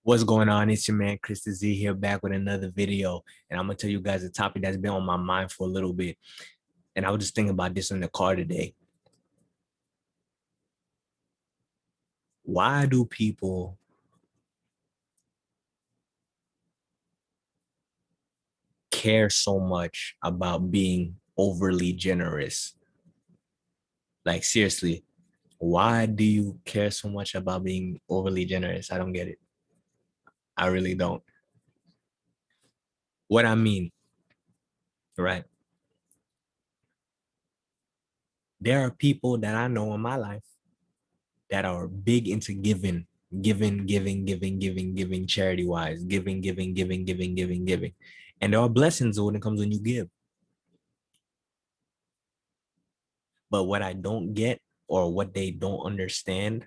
What's going on? It's your man Chris Z here back with another video. And I'm gonna tell you guys a topic that's been on my mind for a little bit. And I was just thinking about this in the car today. Why do people care so much about being overly generous? Like seriously, why do you care so much about being overly generous? I don't get it. I really don't. What I mean, right? There are people that I know in my life that are big into giving charity wise, giving. And there are blessings when it comes when you give. But what I don't get or what they don't understand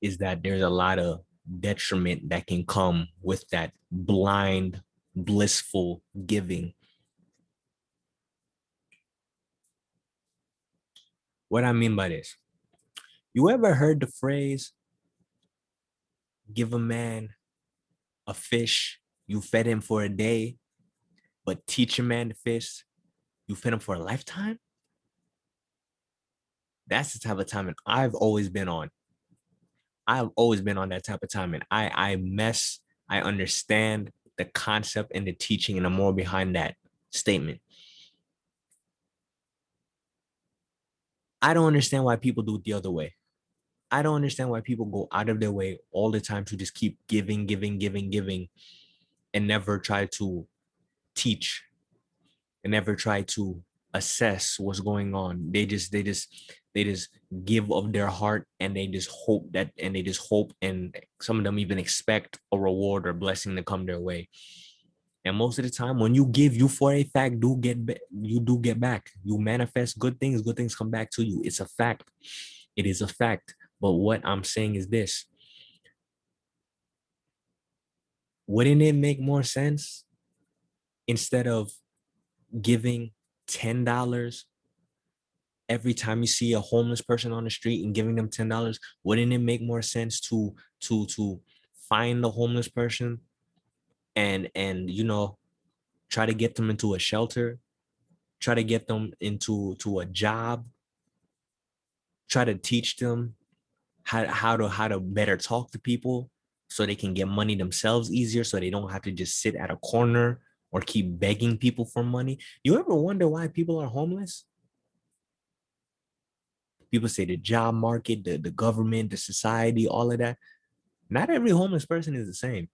is that there's a lot of detriment that can come with that blind, blissful giving. What I mean by this, you ever heard the phrase, give a man a fish, you fed him for a day, but teach a man to fish, you fed him for a lifetime? That's the type of timing I've always been on. I've always been on that type of timing. I understand the concept and the teaching and the more behind that statement. I don't understand why people do it the other way. I don't understand why people go out of their way all the time to just keep giving, and never try to teach and never try to assess what's going on. They just give of their heart and they just hope and some of them even expect a reward or blessing to come their way. And most of the time, when you give, you for a fact you do get back. You manifest good things come back to you. It's a fact. It is a fact. But what I'm saying is this: wouldn't it make more sense instead of giving $10 every time you see a homeless person on the street and giving them $10? Wouldn't it make more sense to find the homeless person and try to get them into a shelter, try to get them into a job, try to teach them how to better talk to people so they can get money themselves easier, so they don't have to just sit at a corner or keep begging people for money. You ever wonder why people are homeless? People say the job market, the government, the society, all of that. Not every homeless person is the same.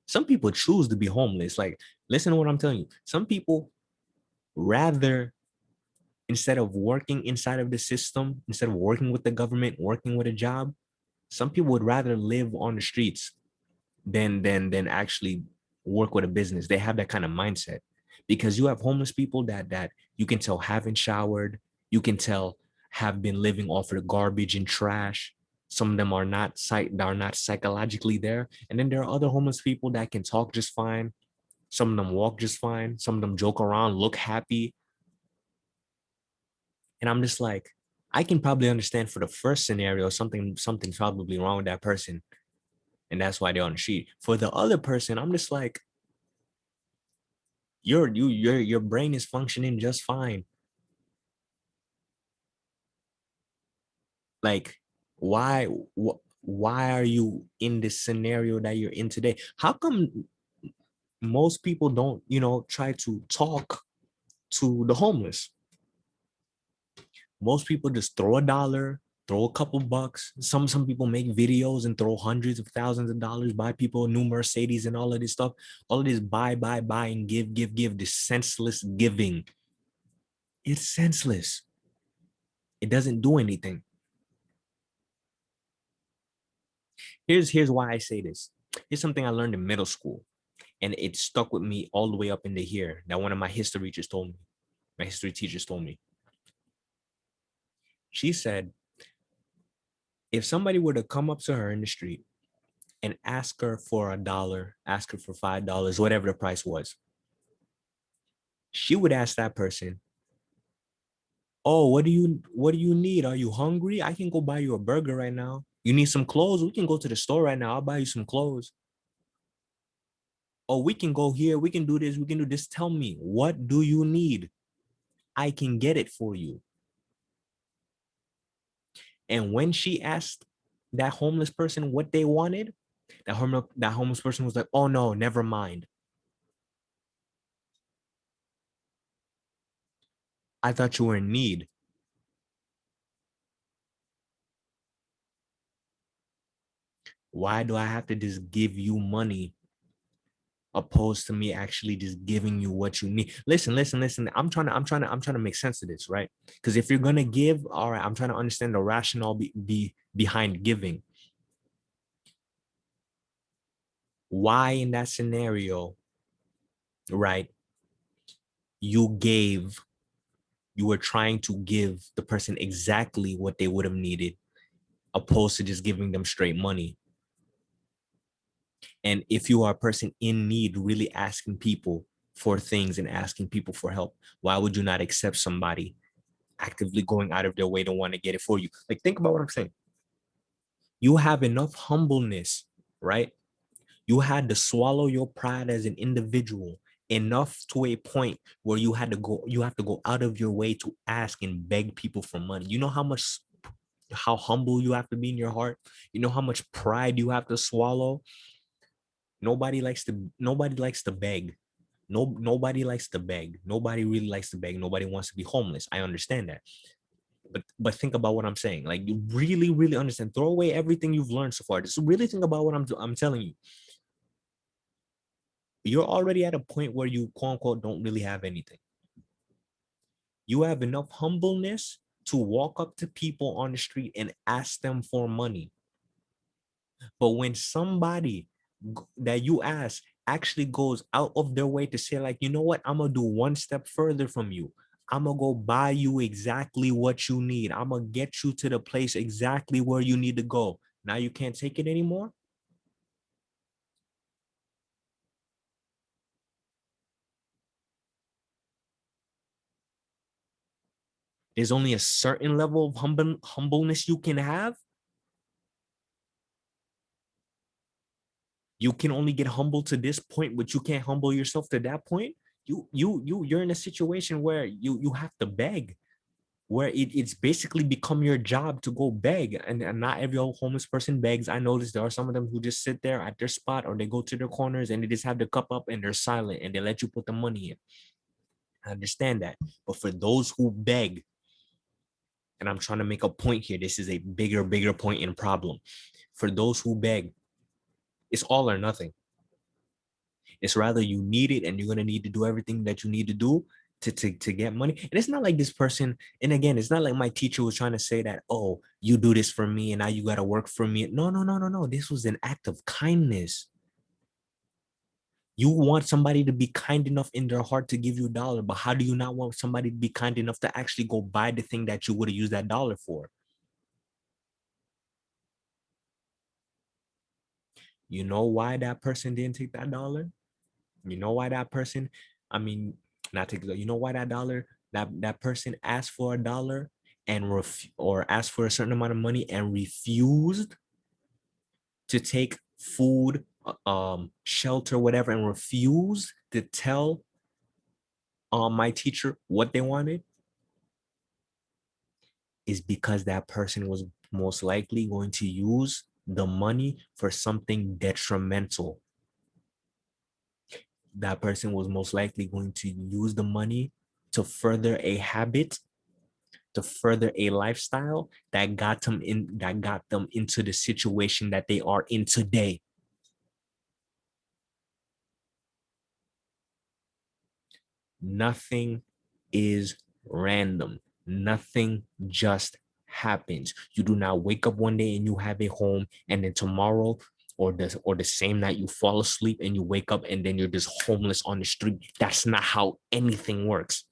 Some people choose to be homeless. Like, listen to what I'm telling you. Some people rather, instead of working inside of the system, instead of working with the government, working with a job, some people would rather live on the streets than actually work with a business. They have that kind of mindset because you have homeless people that you can tell haven't showered, you can tell have been living off of the garbage and trash. Some of them are not psychologically there, and then there are other homeless people that can talk just fine. Some of them walk just fine. Some of them joke around, look happy, and I'm just like, I can probably understand for the first scenario, something's probably wrong with that person, and that's why they're on the street. For the other person, I'm just like, your brain is functioning just fine. Like, why why are you in this scenario that you're in today? How come most people don't, try to talk to the homeless? Most people just throw a dollar, throw a couple bucks. Some people make videos and throw hundreds of thousands of dollars, buy people a new Mercedes and all of this stuff. All of this buy and give, this senseless giving. It's senseless. It doesn't do anything. Here's why I say this. Here's something I learned in middle school, and it stuck with me all the way up into here. That one of my history teachers told me. My history teachers told me. She said, if somebody were to come up to her in the street and ask her for $1, ask her for $5, whatever the price was, she would ask that person, "Oh, what do you need? Are you hungry? I can go buy you a burger right now." You need some clothes? We can go to the store right now. I'll buy you some clothes. Oh, we can go here. We can do this. We can do this. Tell me, what do you need? I can get it for you. And when she asked that homeless person what they wanted, that homeless person was like, oh no, never mind. I thought you were in need. Why do I have to just give you money opposed to me actually just giving you what you need? Listen. I'm trying to make sense of this, right? Because if you're gonna give, all right, I'm trying to understand the rationale behind giving. Why in that scenario, right? You gave, you were trying to give the person exactly what they would have needed, opposed to just giving them straight money. And if you are a person in need, really asking people for things and asking people for help, why would you not accept somebody actively going out of their way to want to get it for you? Like, think about what I'm saying. You have enough humbleness, right? You had to swallow your pride as an individual enough to a point where you have to go out of your way to ask and beg people for money. You know how humble you have to be in your heart. You know how much pride you have to swallow. Nobody likes to beg. Nobody likes to beg. Nobody really likes to beg. Nobody wants to be homeless. I understand that. But think about what I'm saying. Like, you really, really understand. Throw away everything you've learned so far. Just really think about what I'm telling you. You're already at a point where you quote unquote don't really have anything. You have enough humbleness to walk up to people on the street and ask them for money. But when somebody that you ask actually goes out of their way to say, like, you know what, I'm gonna do one step further from you. I'm gonna go buy you exactly what you need. I'm gonna get you to the place exactly where you need to go. Now you can't take it anymore. There's only a certain level of humbleness you can have. You can only get humble to this point, but you can't humble yourself to that point. You're in a situation where you have to beg, where it's basically become your job to go beg. And not every homeless person begs. I noticed there are some of them who just sit there at their spot, or they go to their corners and they just have the cup up and they're silent and they let you put the money in. I understand that. But for those who beg, and I'm trying to make a point here, this is a bigger point and problem. For those who beg, it's all or nothing. It's rather you need it and you're gonna need to do everything that you need to do to get money. And it's not like this person, and again, it's not like my teacher was trying to say that, oh, you do this for me and now you gotta work for me. No. This was an act of kindness. You want somebody to be kind enough in their heart to give you a dollar, but how do you not want somebody to be kind enough to actually go buy the thing that you would have used that dollar for? You know why that person didn't take that dollar? You know why that person, I mean, not take, you know why that dollar, that person asked for a dollar and or asked for a certain amount of money and refused to take food, shelter, whatever, and refused to tell my teacher what they wanted, is because that person was most likely going to use the money for something detrimental. That person was most likely going to use the money to further a habit, to further a lifestyle that got them into the situation that they are in today. Nothing is random. Nothing just happens. You do not wake up one day and you have a home, and then tomorrow or the same night you fall asleep and you wake up and then you're just homeless on the street. That's not how anything works.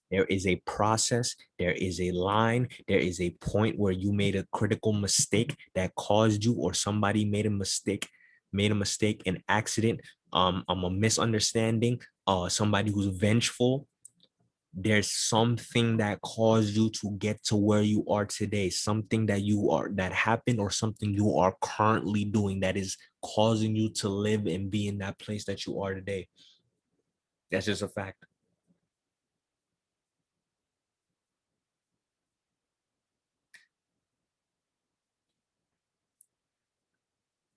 There is a process, there is a line, there is a point where you made a critical mistake that caused you, or somebody made a mistake, an accident, a misunderstanding, somebody who's vengeful, There's something that caused you to get to where you are today, something that happened, or something you are currently doing that is causing you to live and be in that place that you are today. That's just a fact.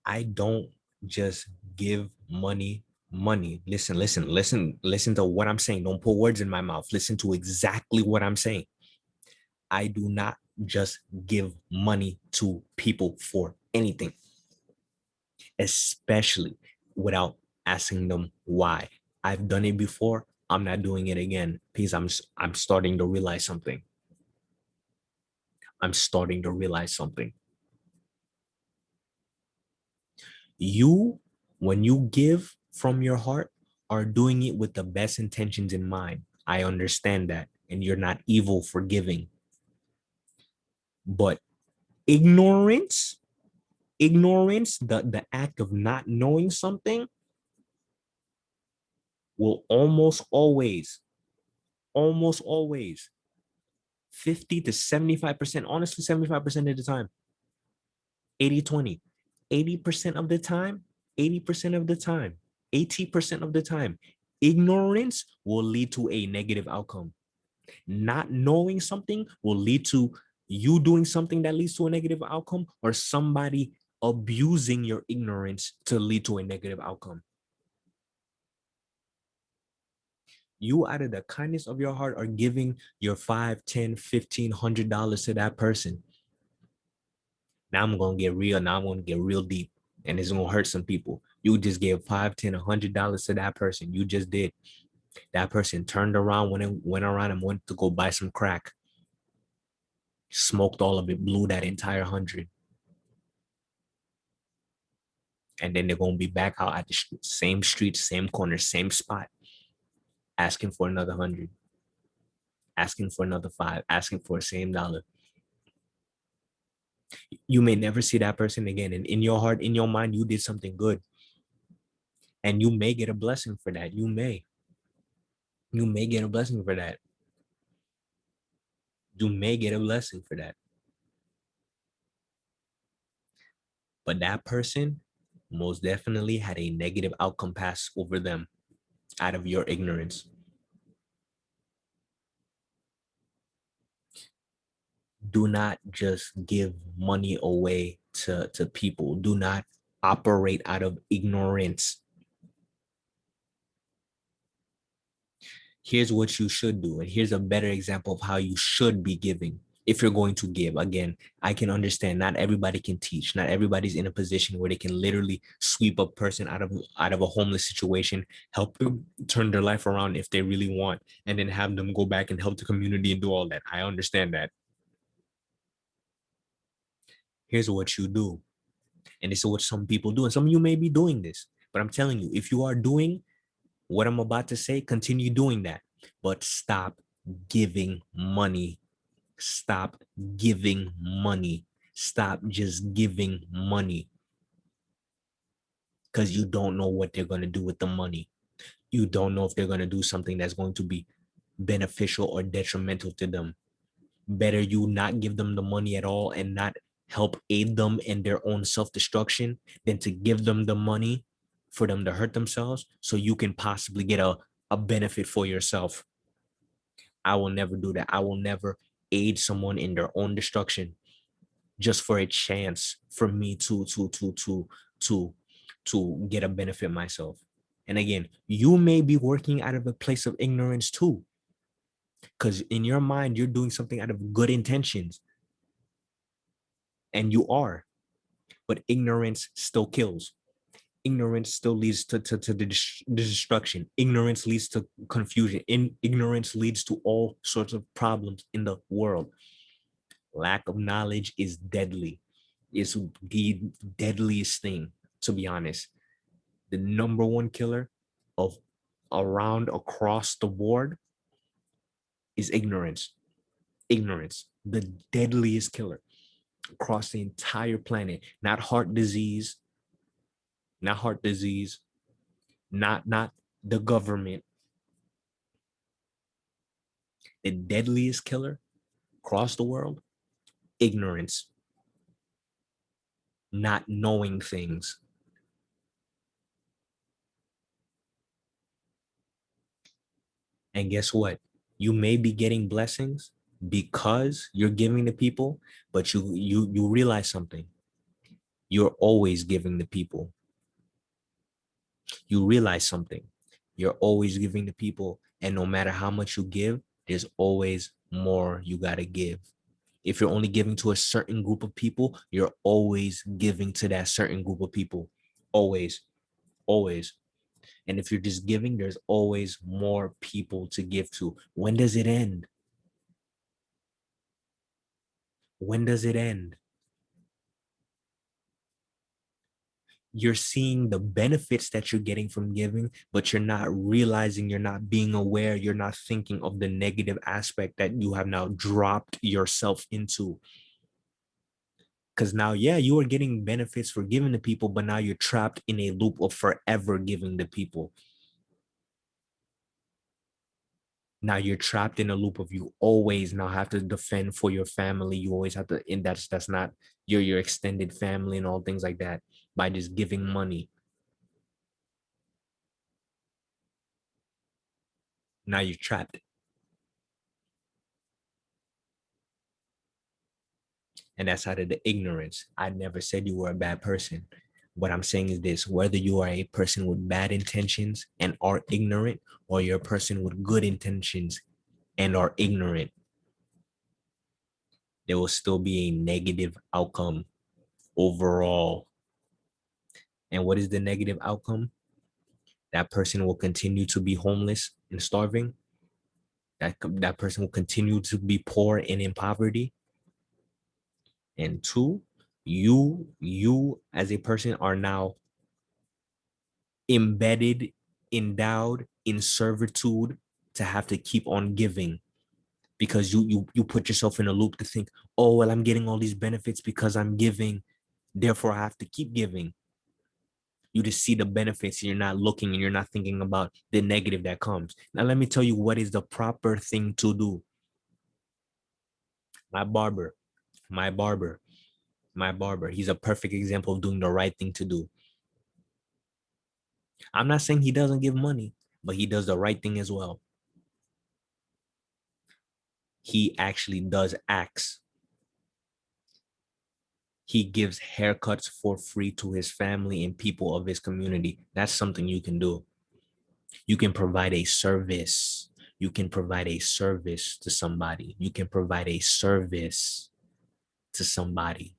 I don't just give money. Listen to what I'm saying. Don't put words in my mouth. Listen to exactly what I'm saying. I do not just give money to people for anything, especially without asking them why. I've done it before. I'm not doing it again because I'm starting to realize something. I'm starting to realize something. You, when you give from your heart, are doing it with the best intentions in mind. I understand that. And you're not evil for giving. But ignorance, the act of not knowing something will almost always, 50 to 75%, honestly, 75% of the time, 80-20, 80% of the time, 80% of the time, 80% of the time, ignorance will lead to a negative outcome. Not knowing something will lead to you doing something that leads to a negative outcome, or somebody abusing your ignorance to lead to a negative outcome. You, out of the kindness of your heart, are giving your 5, 10, 15, $100 to that person. Now I'm gonna get real. Now I'm gonna get real deep, and it's gonna hurt some people. You just gave 5, 10, $100 to that person. You just did. That person turned around, went around and went to go buy some crack, smoked all of it, blew that entire 100, and then they're gonna be back out at the same street, same corner, same spot, asking for another 100, asking for another 5, asking for the same dollar. You may never see that person again, and in your heart, in your mind, you did something good, and you may get a blessing for that. You may get a blessing for that. You may get a blessing for that. But that person most definitely had a negative outcome pass over them out of your ignorance. Do not just give money away to people. Do not operate out of ignorance. Here's what you should do. And here's a better example of how you should be giving. If you're going to give, again, I can understand not everybody can teach. Not everybody's in a position where they can literally sweep a person out of a homeless situation, help them turn their life around if they really want, and then have them go back and help the community and do all that. I understand that. Here's what you do. And this is what some people do. And some of you may be doing this. But I'm telling you, if you are doing what I'm about to say, continue doing that. But stop giving money. Stop giving money. Stop just giving money, because you don't know what they're going to do with the money. You don't know if they're going to do something that's going to be beneficial or detrimental to them. Better you not give them the money at all and not help aid them in their own self-destruction than to give them the money for them to hurt themselves so you can possibly get a benefit for yourself. I will never do that. I will never aid someone in their own destruction just for a chance for me to to get a benefit myself. And again, you may be working out of a place of ignorance too, because in your mind you're doing something out of good intentions, and you are, but ignorance still kills. Ignorance still leads to the destruction. Ignorance leads to confusion. Ignorance leads to all sorts of problems in the world. Lack of knowledge is deadly. It's the deadliest thing, to be honest. The number one killer of around across the board is ignorance. Ignorance, the deadliest killer across the entire planet. Not heart disease, not heart disease, not the government, The deadliest killer across the world, ignorance, not knowing things. And guess what? You may be getting blessings because you're giving to people, but you realize something. You're always giving to people. You realize something. You're always giving to people, and no matter how much you give, there's always more you got to give. If you're only giving to a certain group of people, you're always giving to that certain group of people. Always, always. And if you're just giving, there's always more people to give to. When does it end? When does it end? You're seeing the benefits that you're getting from giving, but you're not realizing, you're not being aware, you're not thinking of the negative aspect that you have now dropped yourself into. Because now, yeah, you are getting benefits for giving to people, but now you're trapped in a loop of forever giving to people. Now you're trapped in a loop of you always now have to defend for your family. You always have to, and that's not your extended family and all things like that by just giving money. Now you're trapped. And that's out of the ignorance. I never said you were a bad person. What I'm saying is this: whether you are a person with bad intentions and are ignorant, or you're a person with good intentions and are ignorant, there will still be a negative outcome overall. And what is the negative outcome? That person will continue to be homeless and starving. That person will continue to be poor and in poverty. And two, you as a person are now embedded, endowed in servitude to have to keep on giving because you put yourself in a loop to think, oh well, I'm getting all these benefits because I'm giving, therefore I have to keep giving. You just see the benefits and you're not looking and you're not thinking about the negative that comes. Now let me tell you what is the proper thing to do. My barber, my barber, my barber, he's a perfect example of doing the right thing to do. I'm not saying he doesn't give money, but he does the right thing as well. He actually does acts. He gives haircuts for free to his family and people of his community. That's something you can do. You can provide a service. You can provide a service to somebody. You can provide a service to somebody.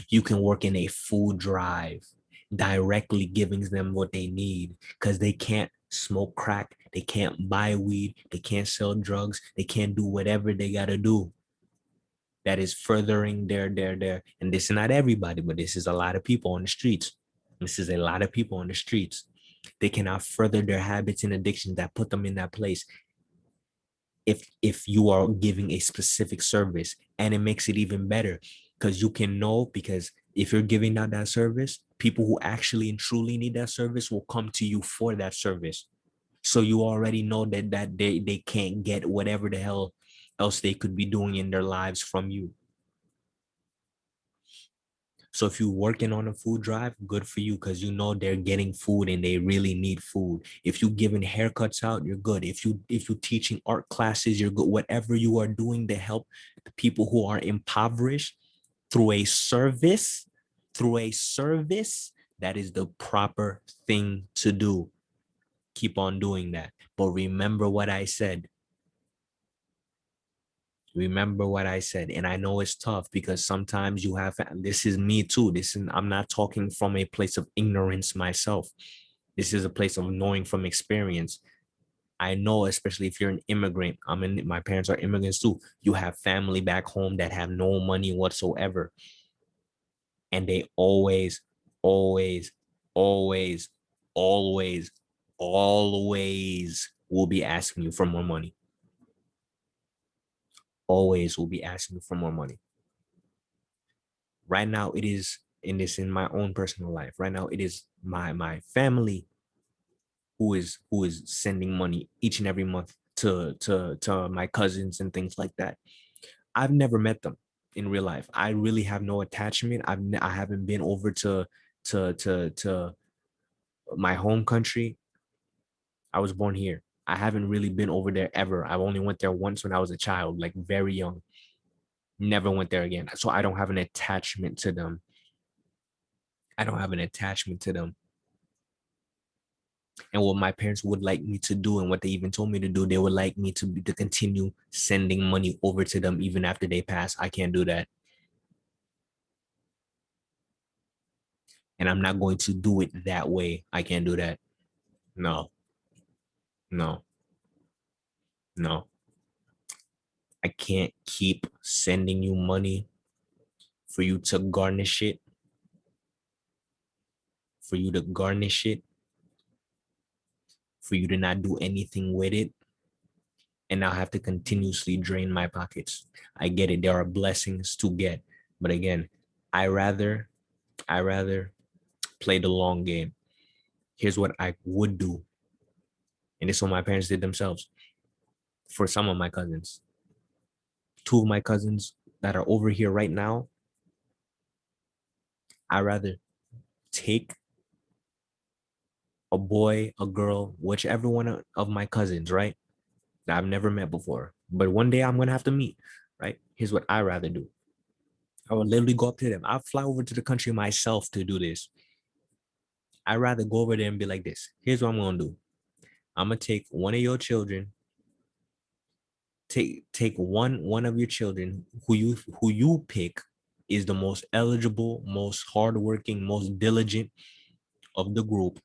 You can work in a food drive, directly giving them what they need because they can't smoke crack. They can't buy weed. They can't sell drugs. They can't do whatever they got to do that is furthering their and this is not everybody, but this is a lot of people on the streets. This is a lot of people on the streets. They cannot further their habits and addictions that put them in that place if you are giving a specific service. And it makes it even better because you can know, because if you're giving out that service, people who actually and truly need that service will come to you for that service. So you already know that they can't get whatever the hell else they could be doing in their lives from you. So if you're working on a food drive, good for you because you know they're getting food and they really need food. If you're giving haircuts out, you're good. If you're teaching art classes, you're good. Whatever you are doing to help the people who are impoverished through a service, that is the proper thing to do. Keep on doing that. But remember what I said. Remember what I said. And I know it's tough because sometimes you have, this is me too. I'm not talking from a place of ignorance myself. This is a place of knowing from experience. I know, especially if you're an immigrant, my parents are immigrants too. You have family back home that have no money whatsoever. And they always, always, always, always, always will be asking you for more money. Always will be asking you for more money. Right now it is in my own personal life. Right now it is my family who is sending money each and every month to my cousins and things like that. I've never met them in real life. I really have no attachment. I haven't been over to my home country. I was born here. I haven't really been over there ever. I only went there once when I was a child, like very young. Never went there again. So I don't have an attachment to them. I don't have an attachment to them. And what my parents would like me to do, and what they even told me to do, they would like me to continue sending money over to them even after they pass. I can't do that. And I'm not going to do it that way. I can't do that. No, no, no. I can't keep sending you money for you to garnish it, for you to garnish it, for you to not do anything with it, and I'll have to continuously drain my pockets. I get it. There are blessings to get. But again, I rather, I rather play the long game. Here's what I would do. And this is what my parents did themselves for some of my cousins. Two of my cousins that are over here right now, I rather take a boy, a girl, whichever one of my cousins, right? That I've never met before. But one day I'm gonna have to meet, right? Here's what I rather do. I would literally go up to them. I'll fly over to the country myself to do this. I'd rather go over there and be like this. Here's what I'm gonna do. I'm gonna take one of your children, take one of your children who you pick is the most eligible, most hardworking, most diligent of the group,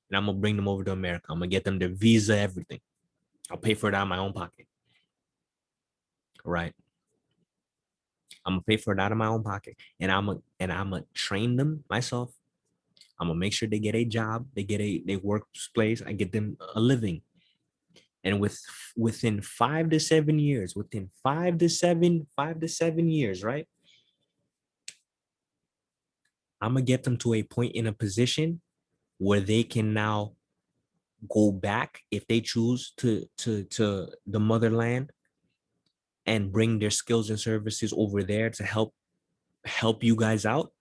and I'm gonna bring them over to America. I'm gonna get them their visa, everything. I'll pay for it out of my own pocket. Right. I'm gonna pay for it out of my own pocket, and I'm gonna train them myself. I'm gonna make sure they get a job, they get a workplace, I get them a living. And within 5 to 7 years, within 5 to 7 years, right? I'm gonna get them to a point in a position where they can now go back if they choose to the motherland and bring their skills and services over there to help you guys out,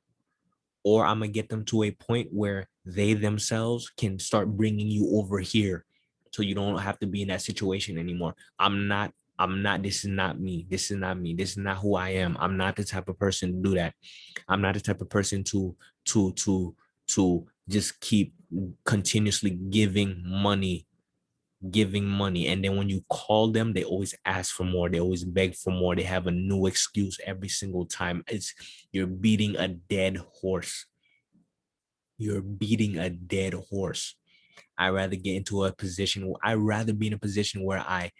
or I'm gonna get them to a point where they themselves can start bringing you over here, so you don't have to be in that situation anymore. I'm not. This is not me. This is not me. This is not who I am. I'm not the type of person to do that. I'm not the type of person to just keep continuously giving money, and then when you call them, they always ask for more. They always beg for more. They have a new excuse every single time. It's You're beating a dead horse. You're beating a dead horse. I rather get into a position. I rather be in a position where I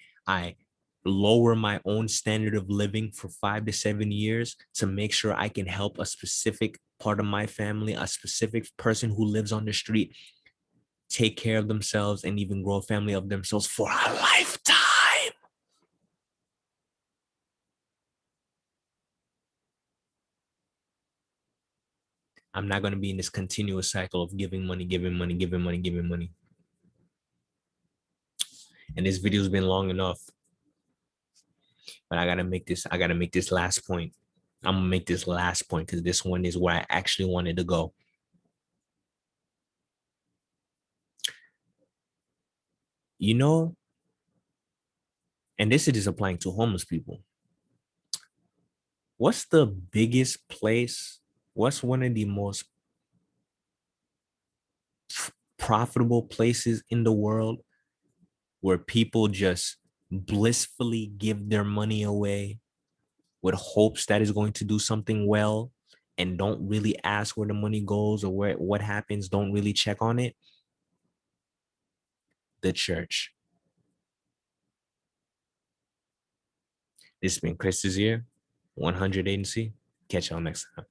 lower my own standard of living for 5 to 7 years to make sure I can help a specific part of my family, a specific person who lives on the street, take care of themselves and even grow a family of themselves for a lifetime. I'm not going to be in this continuous cycle of giving money, giving money, giving money, giving money. And this video's been long enough, but I gotta make this last point. I'm gonna make this last point because this one is where I actually wanted to go. You know, and this is just applying to homeless people. What's the biggest place? What's one of the most profitable places in the world where people just blissfully give their money away with hopes that is going to do something well and don't really ask where the money goes or what happens, don't really check on it? The church. This has been Chris Desir, 100 Agency. Catch y'all next time.